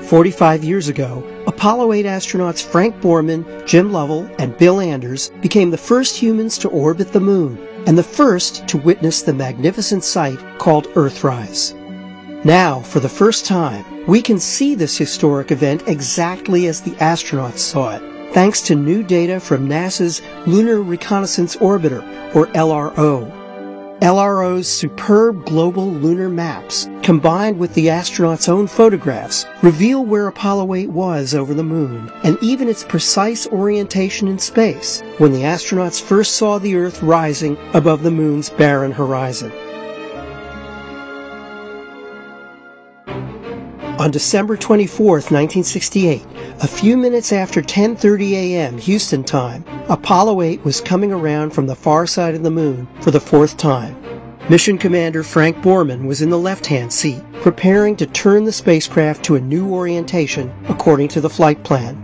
45 years ago, Apollo 8 astronauts Frank Borman, Jim Lovell, and Bill Anders became the first humans to orbit the moon and the first to witness the magnificent sight called Earthrise. Now, for the first time, we can see this historic event exactly as the astronauts saw it, thanks to new data from NASA's Lunar Reconnaissance Orbiter, or LRO. LRO's superb global lunar maps, combined with the astronauts' own photographs, reveal where Apollo 8 was over the moon, and even its precise orientation in space when the astronauts first saw the Earth rising above the moon's barren horizon. On December 24, 1968, a few minutes after 10:30 a.m. Houston time, Apollo 8 was coming around from the far side of the moon for the fourth time. Mission Commander Frank Borman was in the left-hand seat, preparing to turn the spacecraft to a new orientation according to the flight plan.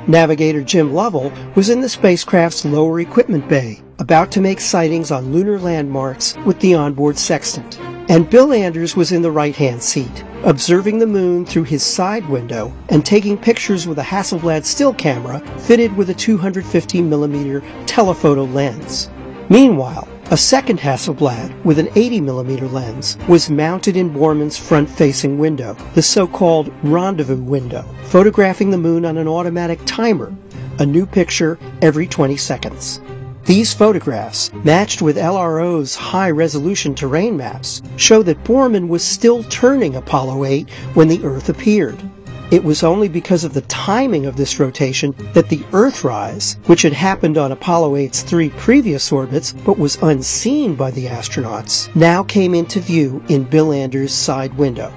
Navigator Jim Lovell was in the spacecraft's lower equipment bay, about to make sightings on lunar landmarks with the onboard sextant. And Bill Anders was in the right-hand seat, observing the moon through his side window and taking pictures with a Hasselblad still camera fitted with a 250mm telephoto lens. Meanwhile, a second Hasselblad with an 80mm lens was mounted in Borman's front-facing window, the so-called rendezvous window, photographing the moon on an automatic timer, a new picture every 20 seconds. These photographs, matched with LRO's high-resolution terrain maps, show that Borman was still turning Apollo 8 when the Earth appeared. It was only because of the timing of this rotation that the Earthrise, which had happened on Apollo 8's 3 previous orbits but was unseen by the astronauts, now came into view in Bill Anders' side window.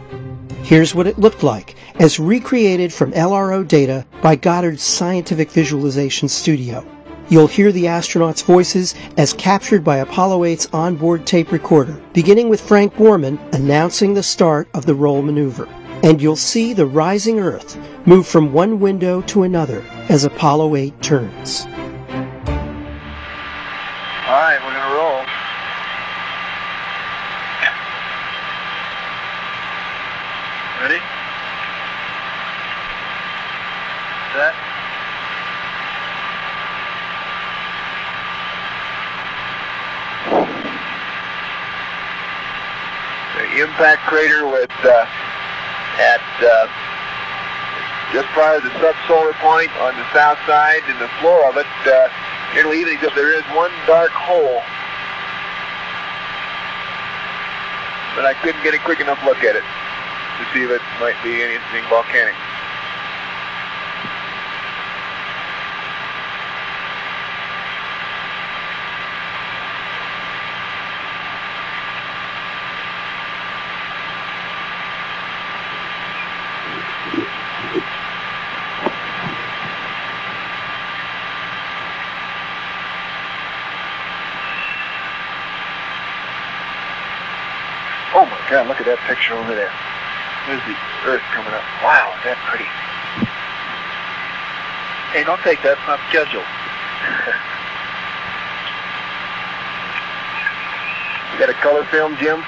Here's what it looked like, as recreated from LRO data by Goddard's Scientific Visualization Studio. You'll hear the astronauts' voices as captured by Apollo 8's onboard tape recorder, beginning with Frank Borman announcing the start of the roll maneuver. And you'll see the rising Earth move from one window to another as Apollo 8 turns. All right, we're going to roll. Ready? Set. The impact crater with just prior to the subsolar point on the south side, and the floor of it nearly even, except there is one dark hole, but I couldn't get a quick enough look at it to see if it might be anything volcanic. Oh my God, look at that picture over there. There's the Earth coming up. Wow, is that pretty. Hey, don't take that, it's not scheduled. You got a color film, Jim?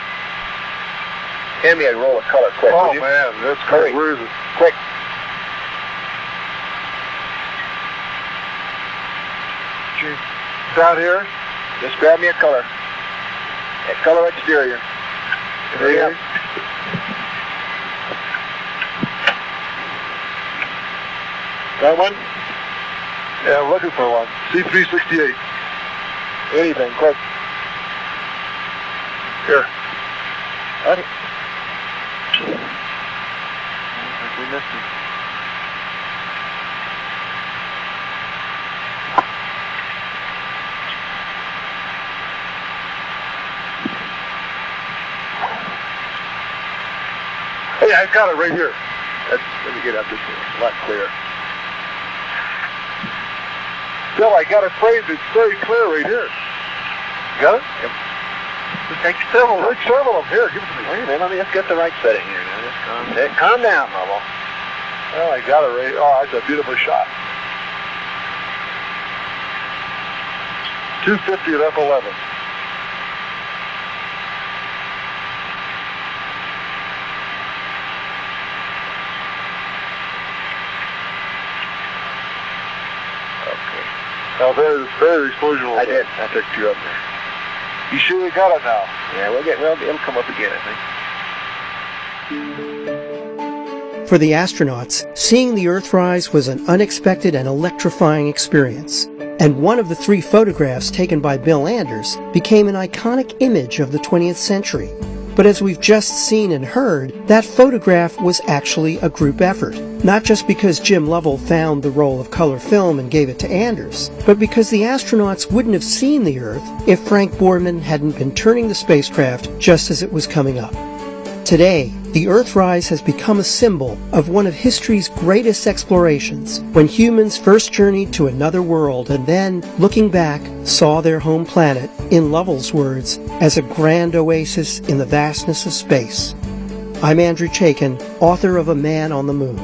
Hand me a roll of color, quick. Oh man, that's great. Where is it? Quick. Down here? Just grab me a color. A color exterior. There you go. Got one? Yeah, I'm looking for one. C368. Anything, quick. Here. Got it. I think we missed it. Hey, I got it right here. Let me get up this a lot clearer. Bill, I got it framed. It's very clear right here. Got it? Yep. Just take several. Take several of them. Here, give it to me. Wait a minute, let me just get the right setting here now. Just calm down, Lovell. Well, I got it right. Oh, that's a beautiful shot. 250 at F11. Oh, there's the explosion. I did. I took 2 up there. You sure you got it now? Yeah, it'll come up again, I think. For the astronauts, seeing the Earthrise was an unexpected and electrifying experience. And one of the 3 photographs taken by Bill Anders became an iconic image of the 20th century. But as we've just seen and heard, that photograph was actually a group effort. Not just because Jim Lovell found the roll of color film and gave it to Anders, but because the astronauts wouldn't have seen the Earth if Frank Borman hadn't been turning the spacecraft just as it was coming up. Today, the Earthrise has become a symbol of one of history's greatest explorations, when humans first journeyed to another world and then, looking back, saw their home planet, in Lovell's words, as a grand oasis in the vastness of space. I'm Andrew Chaikin, author of A Man on the Moon.